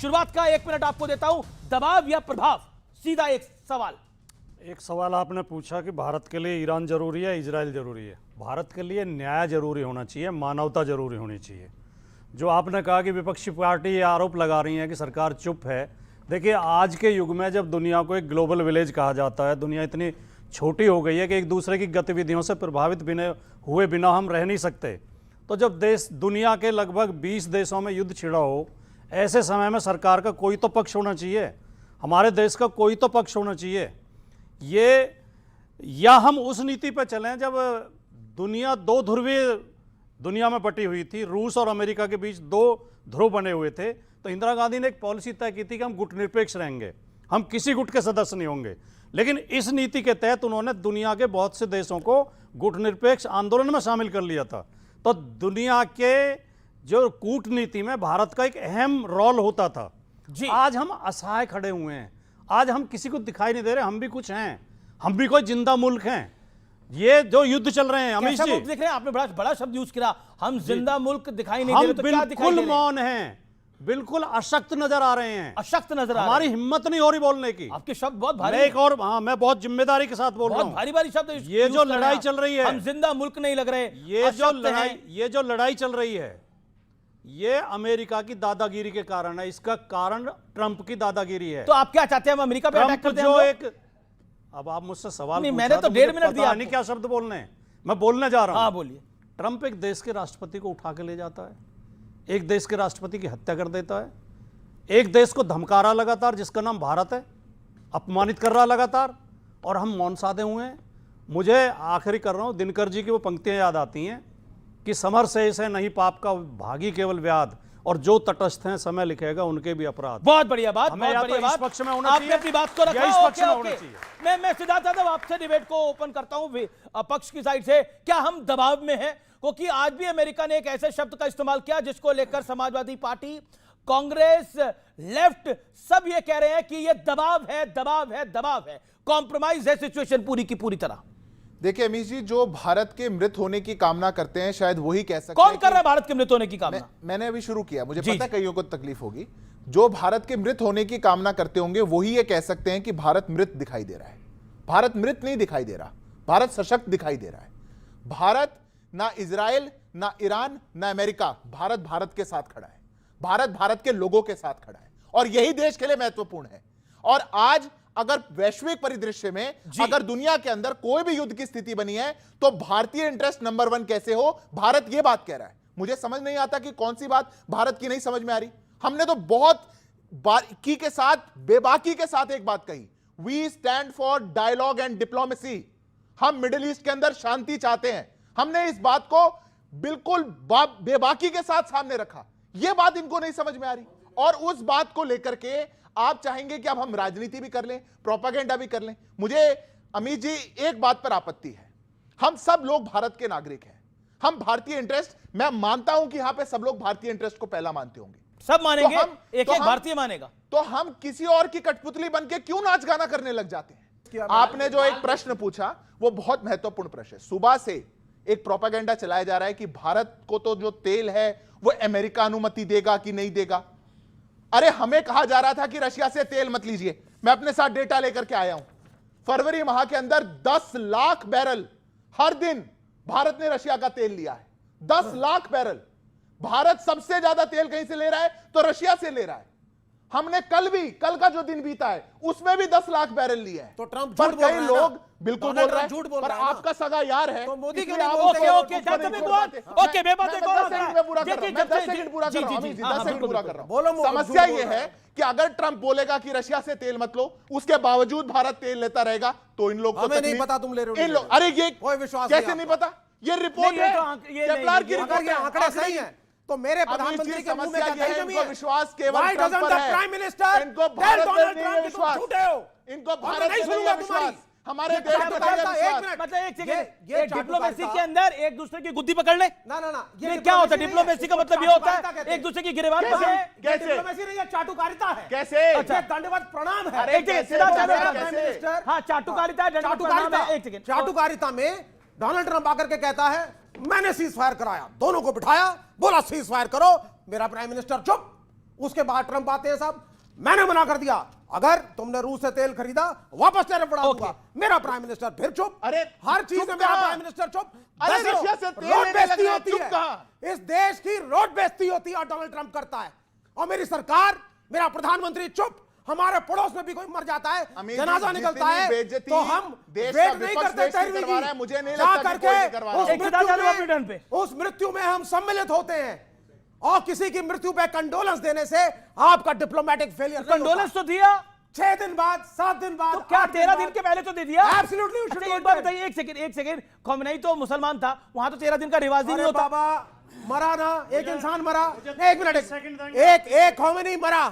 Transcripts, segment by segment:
शुरुआत का 1 मिनट आपको देता हूं। दबाव या प्रभाव, सीधा एक सवाल। एक सवाल आपने पूछा कि भारत के लिए ईरान जरूरी है, इजराइल जरूरी है। भारत के लिए न्याय जरूरी होना चाहिए, मानवता जरूरी होनी चाहिए। जो आपने कहा कि विपक्षी पार्टी ये आरोप लगा रही है कि सरकार चुप है, देखिए आज के युग में जब दुनिया को एक ग्लोबल विलेज कहा जाता है, दुनिया इतनी छोटी हो गई है कि एक दूसरे की गतिविधियों से प्रभावित हुए बिना हम रह नहीं सकते। तो जब देश दुनिया के लगभग 20 देशों में युद्ध छिड़ा हो, ऐसे समय में सरकार का कोई तो पक्ष होना चाहिए, हमारे देश का कोई तो पक्ष होना चाहिए। ये या हम उस नीति पर चलें जब दुनिया दो ध्रुवीय दुनिया में बटी हुई थी, रूस और अमेरिका के बीच 2 ध्रुव बने हुए थे, तो इंदिरा गांधी ने एक पॉलिसी तय की थी कि हम गुटनिरपेक्ष रहेंगे, हम किसी गुट के सदस्य नहीं होंगे। लेकिन इस नीति के तहत उन्होंने दुनिया के बहुत से देशों को गुटनिरपेक्ष आंदोलन में शामिल कर लिया था। तो दुनिया के जो कूटनीति में भारत का एक अहम रोल होता था जी। आज हम असहाय खड़े हुए हैं, आज हम किसी को दिखाई नहीं दे रहे, हम भी कुछ हैं, हम भी कोई जिंदा मुल्क हैं। ये जो युद्ध चल रहे हैं अमीश जी, देख रहे हैं आपने बड़ा शब्द यूज किया, हम जिंदा मुल्क दिखाई नहीं दे रहे, तो क्या दिखाई बिल्कुल दे रहे हैं? मौन हैं, बिल्कुल अशक्त नजर आ रहे हैं, अशक्त नजर आ रहे हमारी हिम्मत नहीं हो रही बोलने की। हैं। आपके शब्द बहुत भारी मैं एक और मैं बहुत जिम्मेदारी के साथ बोल रहा बहुत हूं। भारी भारी शब्द ये यूज जो कर रहे हैं लड़ाई आप। चल रही है, हम जिंदा मुल्क नहीं लग रहे, ये जो अशक्त लड़ाई चल रही है, ये अमेरिका की दादागिरी के कारण है। इसका कारण ट्रंप की दादागिरी है। तो आप क्या चाहते हैं, हम अमेरिका पे अटैक ट्रंप करते हैं जो हम लोग? एक, अब आप मुझसे सवाल नहीं, पूछा मैंने तो मुझे 1.5 मिनट पता दिया नहीं आपको। क्या शब्द बोलने हैं, मैं बोलने जा रहा हूं। हाँ बोलिए। ट्रंप एक देश के राष्ट्रपति को उठा के ले जाता है, एक देश के राष्ट्रपति की हत्या कर देता है, एक देश को धमका रहा लगातार जिसका नाम भारत है, अपमानित कर रहा लगातार, और हम मौन साधे हुए हैं। मुझे आखिरी कर रहा हूं, दिनकर जी की वो पंक्तियां याद आती हैं कि समर से इसे नहीं पाप का भागी केवल व्याध, और जो तटस्थ हैं समय लिखेगा उनके भी अपराध। बहुत बढ़िया बात, हमें बहुत या तो बढ़िया इस बात। पक्ष में होना आपने चाहिए अपनी बात को या रखा। इस पक्ष में होना चाहिए। मैं सिद्धार्थ यादव आपसे डिबेट को ओपन करता हूं पक्ष की साइड से। क्या हम दबाव में हैं? क्योंकि आज भी अमेरिका ने एक ऐसे शब्द का इस्तेमाल किया जिसको लेकर समाजवादी पार्टी, कांग्रेस, लेफ्ट सब ये कह रहे हैं कि ये दबाव है, दबाव है, दबाव है, कॉम्प्रोमाइज है सिचुएशन पूरी की पूरी तरह। देखिए अमीश जी, जो भारत के मृत होने की कामना करते हैं शायद वही कह सकते कौन हैं कर रहा है भारत के मृत होने की कामना? मैंने अभी शुरू किया, मुझे जी, पता है कईयों को तकलीफ होगी। जो भारत के मृत होने की कामना करते होंगे वही ये कह सकते हैं कि भारत मृत दिखाई दे रहा है। भारत मृत नहीं दिखाई दे रहा, भारत सशक्त दिखाई दे रहा है। भारत ना इजराइल, ना ईरान, ना अमेरिका, भारत भारत के साथ खड़ा है, भारत भारत के लोगों के साथ खड़ा है, और यही देश के लिए महत्वपूर्ण है। और आज अगर वैश्विक परिदृश्य में अगर दुनिया के अंदर कोई भी युद्ध की स्थिति बनी है तो भारतीय इंटरेस्ट नंबर 1 कैसे हो, भारत यह बात कह रहा है। मुझे समझ नहीं आता कि कौन सी बात भारत की नहीं समझ में आ रही। हमने तो बहुत बारीकी के साथ, बेबाकी के साथ एक बात कही, we stand for dialogue and diplomacy. हम मिडिल ईस्ट के अंदर शांति चाहते हैं। हमने इस बात को बिल्कुल बेबाकी के साथ सामने रखा। यह बात इनको नहीं समझ में आ रही, और उस बात को लेकर के आप चाहेंगे कि अब हम राजनीति भी कर लें, प्रोपेगेंडा भी कर लें। मुझे अमित जी एक बात पर आपत्ति है, हम सब लोग भारत के नागरिक हैं, हम भारतीय इंटरेस्ट, मैं मानता हूं कि यहां पे सब लोग भारतीय इंटरेस्ट को पहला मानते होंगे, सब मानेंगे, तो एक भारतीय मानेगा, तो हम किसी और की कठपुतली बनके क्यों नाच गाना करने लग जाते हैं? आपने जो एक प्रश्न पूछा वो बहुत महत्वपूर्ण प्रश्न है। सुबह से एक प्रोपेगेंडा चलाया जा रहा है कि भारत को तो जो तेल है वो अमेरिका अनुमति देगा कि नहीं देगा। अरे हमें कहा जा रहा था कि रशिया से तेल मत लीजिए। मैं अपने साथ डेटा लेकर के आया हूं, फरवरी माह के अंदर 10 लाख बैरल हर दिन भारत ने रशिया का तेल लिया है। 10 लाख बैरल। भारत सबसे ज्यादा तेल कहीं से ले रहा है तो रशिया से ले रहा है। हमने कल का जो दिन बीता है उसमें भी 10 लाख बैरल लिया है। तो ट्रंप पर झूठ बोल रहा कई है लोग ना? बिल्कुल बोल डोनाल्ड रहे ट्रंप झूठ हैं, बोल पर रहा है ना? आपका सगा यार है, तो मोदी क्यों इसलिए नहीं आप बोलते? उसको ओके, उसको नहीं जब तक बोल मैं पाते। ओके, मैं बातें मैं कर रहा 10 सेकंड में पूरा कर रहा हूं, मैं 10 सेकंड पूरा कर रहा हूं। अमित जी, 10 सेकंड पूरा कर रहा बोलो, हूं। समस्या यह है कि अगर ट्रंप बोलेगा कि रशिया से तेल मत लो, उसके बावजूद भारत तेल लेता रहेगा, तो इन लोग को हमें नहीं तकलीफ- पता तुम ले रहे हो, इन लोग, अरे ये कोई विश्वास नहीं कैसे नहीं आपका। पता? ये रिपोर्ट नहीं, ये है, तो ये नहीं, केपलार की ये रिपोर्ट अगर ये है। आंकड़े सही हैं तो मेरे अमित प्रधानमंत्री जी, के मुंह में समस्या क्या ये है, दही जमी है? इनको विश्वास केवल Why ट्रंप doesn't पर the है। Prime Minister इनको tell भारत Donald पर नहीं Trump है कि तुम विश्वास। झूठे हो? इनको और मैं भारत नहीं पर नहीं सुनूंगा है विश्वास। तुम्हारी। हमारे ये देश पर चाटुकारिता, नहीं है एक विश्वास। मिनट। मतलब एक सेकंड, ये डिप्लोमेसी चाटुकारिता- के अंदर एक दूसरे की गुद्दी पकड़ ले, ना ना ना, ये क्या होता है? नहीं डिप्लोमेसी का इसको मतलब ये होता चाटुकारिता है कहते हैं। एक दूसरे की गिरफ्तार कैसे? है। ये कैसे? डिप्लोमेसी नहीं है, चाटुकारिता है। कैसे? ये दंडवत प्रणाम है। अरे एक सेकंड, कैसे? सिद्धार्थ कैसे? यादव, कैसे? प्राइम मिनिस्टर, हाँ, चाटुकारिता है, दंडवत प्रणाम चाटुकारिता, है। एक सेकंड, चाटुकारिता में डोनाल्ड ट्रंप आकर के कहता है मैंने सीज फायर कराया, दोनों को बिठाया, बोला सीज फायर करो, मेरा प्राइम मिनिस्टर चुप, उसके बाद ट्रंप आते हैं साहब, मैंने मना कर दिया, अगर तुमने रूस से तेल खरीदा वापस टैरिफ बढ़ा दूंगा। मेरा प्राइम मिनिस्टर फिर चुप। अरे, हर चीज चुप में मेरा कहाँ? प्राइम मिनिस्टर चुप। अरे, दसियों रशिया से तेल रोड लेने बेइज्जती लगे, होती चुप है। कहाँ? इस देश की रोड बेइज्जती होती है और डोनाल्ड ट्रंप करता है, और मेरी सरकार, मेरा प्रधानमंत्री चुप। हमारे पड़ोस में भी कोई मर जाता है, अमीर जनाजा जी, निकलता जितनी है, बेइज्जती तो हम देश वेट का नहीं विपक्ष करते देश की तहरीर करवा रहा है, की। मुझे नहीं जा लगता कि करके कोई नहीं करवा रहा उस है। एक सीधा चालू अपनी टर्न पे। उस मृत्यु में हम सम्मिलित होते हैं, और किसी की मृत्यु पे कंडोलेंस देने से आपका डिप्लोमेटिक फेलियर कंडोलेंस तो दिया, 6 दिन बाद, 7 दिन बाद, तो क्या 8 13 बाद। दिन के पहले तो दे दिया। Absolutely, you should अच्छा, do एक बात it. बताइए, एक सेकंड, खमेनी तो मुसलमान था, वहां तो 13 दिन का रिवाज ही नहीं अरे होता। बाबा, मरा ना, एक इंसान मरा, एक मिनट, second एक खोमेनी मरा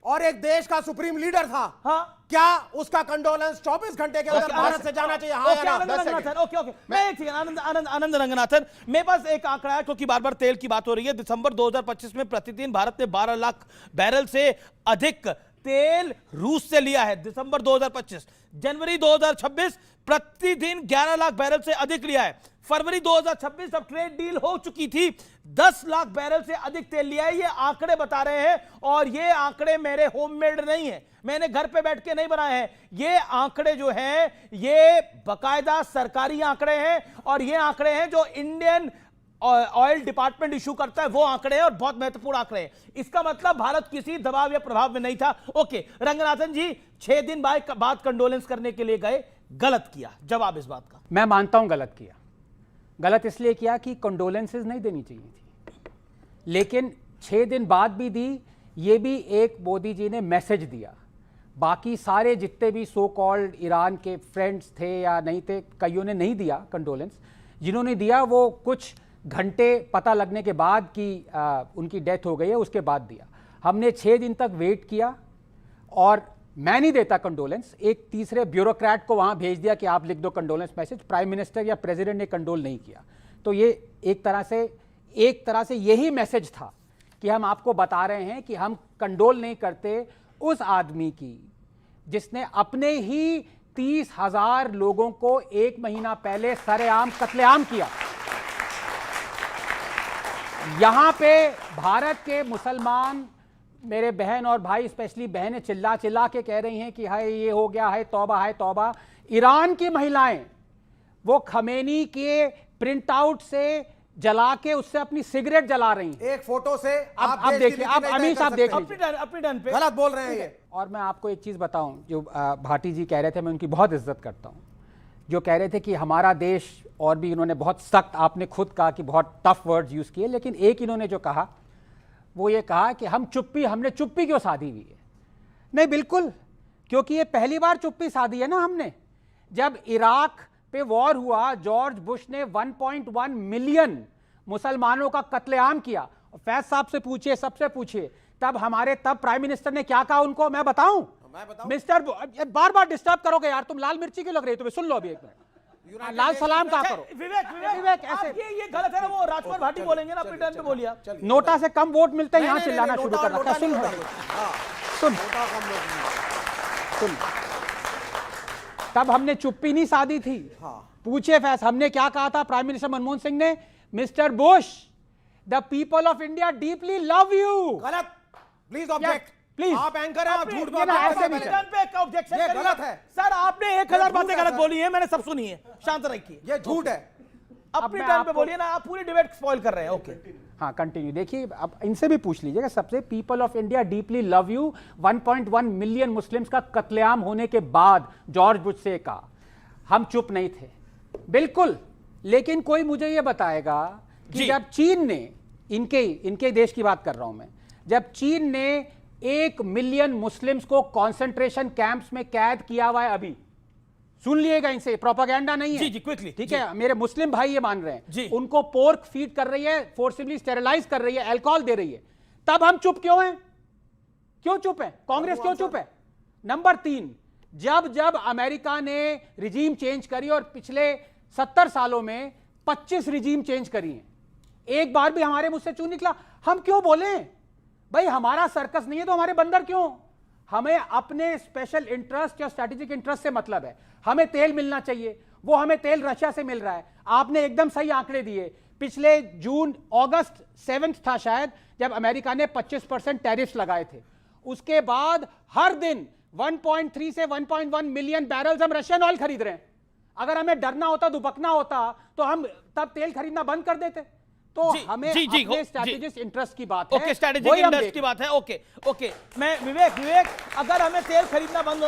और एक देश का सुप्रीम लीडर था। हाँ। क्या उसका कंडोलेंस 24 घंटे के अंदर भारत से जाना चाहिए? हाँ या ना? आनंद रंगनाथन, ओके, मैं एक सेकंड, आनंद रंगनाथन, मेरे पास एक आंकड़ा है, क्योंकि बार बार तेल की बात हो रही है। दिसंबर 2025 में प्रतिदिन भारत ने 12 लाख बैरल से अधिक तेल रूस से लिया है। दिसंबर 2025, जनवरी 2026 प्रतिदिन 11 लाख बैरल से अधिक लिया है। फरवरी 2026 जब ट्रेड डील हो चुकी थी, 10 लाख बैरल से अधिक तेल लिया है। ये आंकड़े बता रहे हैं, और ये आंकड़े मेरे होममेड नहीं है, मैंने घर पे बैठ के नहीं बनाए हैं। ये आंकड़े जो हैं, ये बकायदा सरकारी आंकड़े हैं, और ये आंकड़े हैं जो इंडियन ऑयल डिपार्टमेंट इशू करता है, वो आंकड़े हैं, और बहुत महत्वपूर्ण आंकड़े हैं। इसका मतलब भारत किसी दबाव या प्रभाव में नहीं था। ओके रंगनाथन जी, 6 दिन बाद कंडोलेंस करने के लिए गए, गलत किया, जवाब इस बात का? मैं मानता हूं गलत किया। गलत इसलिए किया कि कंडोलेंसेस नहीं देनी चाहिए थी, लेकिन 6 दिन बाद भी दी। ये भी एक मोदी जी ने मैसेज दिया। बाकी सारे जितने भी सो कॉल्ड ईरान के फ्रेंड्स थे या नहीं थे, कईयों ने नहीं दिया कंडोलेंस। जिन्होंने दिया वो कुछ घंटे पता लगने के बाद कि उनकी डेथ हो गई है, उसके बाद दिया। हमने 6 दिन तक वेट किया, और मैं नहीं देता कंडोलेंस, एक तीसरे ब्यूरोक्रेट को वहां भेज दिया कि आप लिख दो कंडोलेंस मैसेज। प्राइम मिनिस्टर या प्रेसिडेंट ने कंडोल नहीं किया। तो ये एक तरह से यही मैसेज था कि हम आपको बता रहे हैं कि हम कंडोल नहीं करते उस आदमी की जिसने अपने ही 30,000 लोगों को 1 महीना पहले सरेआम कत्लेआम किया। यहां पे भारत के मुसलमान, मेरे बहन और भाई, स्पेशली बहनें चिल्ला चिल्ला के कह रही हैं कि हाय ये हो गया, हाय तौबा। ईरान की महिलाएं वो खमेनी के प्रिंट आउट से जला के उससे अपनी सिगरेट जला रही हैं। एक फोटो से अब देश की देखिए, नीति अब नहीं अमीर तय साहब कर देख सकते। लीजिए। अपनी टर्न पे गलत बोल रहे हैं ये। और मैं आपको एक चीज बताऊं, जो भाटी जी कह रहे थे, मैं उनकी बहुत इज्जत करता हूं, जो कह रहे थे कि हमारा देश, और भी इन्होंने बहुत सख्त, आपने खुद कहा कि बहुत टफ वर्ड्स यूज किए, लेकिन एक इन्होंने जो कहा वो ये कहा कि हमने चुप्पी क्यों साधी हुई है। नहीं, बिल्कुल, क्योंकि ये पहली बार चुप्पी साधी है ना हमने। जब इराक पे वॉर हुआ, जॉर्ज बुश ने 1.1 मिलियन मुसलमानों का कत्लेआम किया। फैज साहब से पूछिए, सबसे पूछिए, तब प्राइम मिनिस्टर ने क्या कहा उनको, मैं बताऊं? मिस्टर, बार बार डिस्टर्ब करोगे यार, तुम लाल मिर्ची क्यों लग रही हो तुम्हें? सुन लो अभी एक मिनट, लाल सलाम कहा करो। विवेक ऐसे ये गलत है ना, वो राजकुमार भाटी बोलेंगे ना, अपनी टर्न पे बोलिए आप। नोटा से कम वोट मिलते हैं, यहां नहीं, चिल्लाना नहीं, शुरू नोटा- कर रखा है। नोटा सुन नहीं होता। सुन नोटा कम लोग- सुन, तब हमने चुप्पी नहीं साधी थी। हाँ। पूछे फैस, हमने क्या कहा था? प्राइम मिनिस्टर मनमोहन सिंह ने, mister Bush, the people of India deeply love you. गलत, प्लीज ऑब्जेक्ट। प्लीज। आप एंकर हैं, आप झूठ ये ना बात ऐसे करते नहीं हैं। चल। टर्न पे एक ऑब्जेक्शन ये करिए। गलत है। सर आपने 1000 बातें झूठ है, गलत सर। बोली है, मैंने सब सुनी है, शांत रखिए। ये झूठ है। अपनी मैं टर्न पे आपको- बोलिए ना, आप पूरी डिबेट स्पॉइल कर रहे हैं। ओके हाँ, कंटिन्यू। देखिए, अब इनसे भी पूछ लीजिएगा, सबसे, people of India deeply love you, 1.1 million Muslims का कत्लेआम होने के बाद जॉर्ज बुश से कहा। हम चुप नहीं थे, बिल्कुल, लेकिन कोई मुझे यह बताएगा कि जब चीन ने, इनके देश की बात कर रहा हूं मैं, जब चीन ने 1 मिलियन मुस्लिम्स को कॉन्सेंट्रेशन कैंप्स में कैद किया हुआ है, अभी सुन लिएगा, इनसे प्रोपेगेंडा नहीं है। जी क्विकली, ठीक है, मेरे मुस्लिम भाई ये मान रहे जी। हैं, उनको पोर्क फीड कर रही है, फोर्सिबली स्टेरिलाइज कर रही है, अल्कोहल दे रही है, तब हम चुप क्यों हैं? क्यों चुप है? कांग्रेस क्यों चुप है? नंबर 3, जब अमेरिका ने रिजीम चेंज करी, और पिछले 70 सालों में 25 रिजीम चेंज करी हैं, एक बार भी हमारे मुझसे चूं निकला, हम क्यों बोले? भाई हमारा सर्कस नहीं है तो हमारे बंदर क्यों? हमें अपने स्पेशल इंटरेस्ट या स्ट्रैटेजिक इंटरेस्ट से मतलब है। हमें तेल मिलना चाहिए, वो हमें तेल रशिया से मिल रहा है। आपने एकदम सही आंकड़े दिए, पिछले जून अगस्त 7 था शायद, जब अमेरिका ने 25% टैरिफ्स लगाए थे, उसके बाद हर दिन 1.3 से 1.1 मिलियन बैरल्स हम रशियन ऑयल खरीद रहे हैं। अगर हमें डरना होता, दुबकना होता, तो हम तब तेल खरीदना बंद कर देते। तो हमें अपने स्ट्रैटेजिक इंटरेस्ट की बात है, ओके, स्ट्रैटेजिक इंटरेस्ट की बात है। ओके, मैं विवेक, अगर हमें तेल खरीदना बंद होना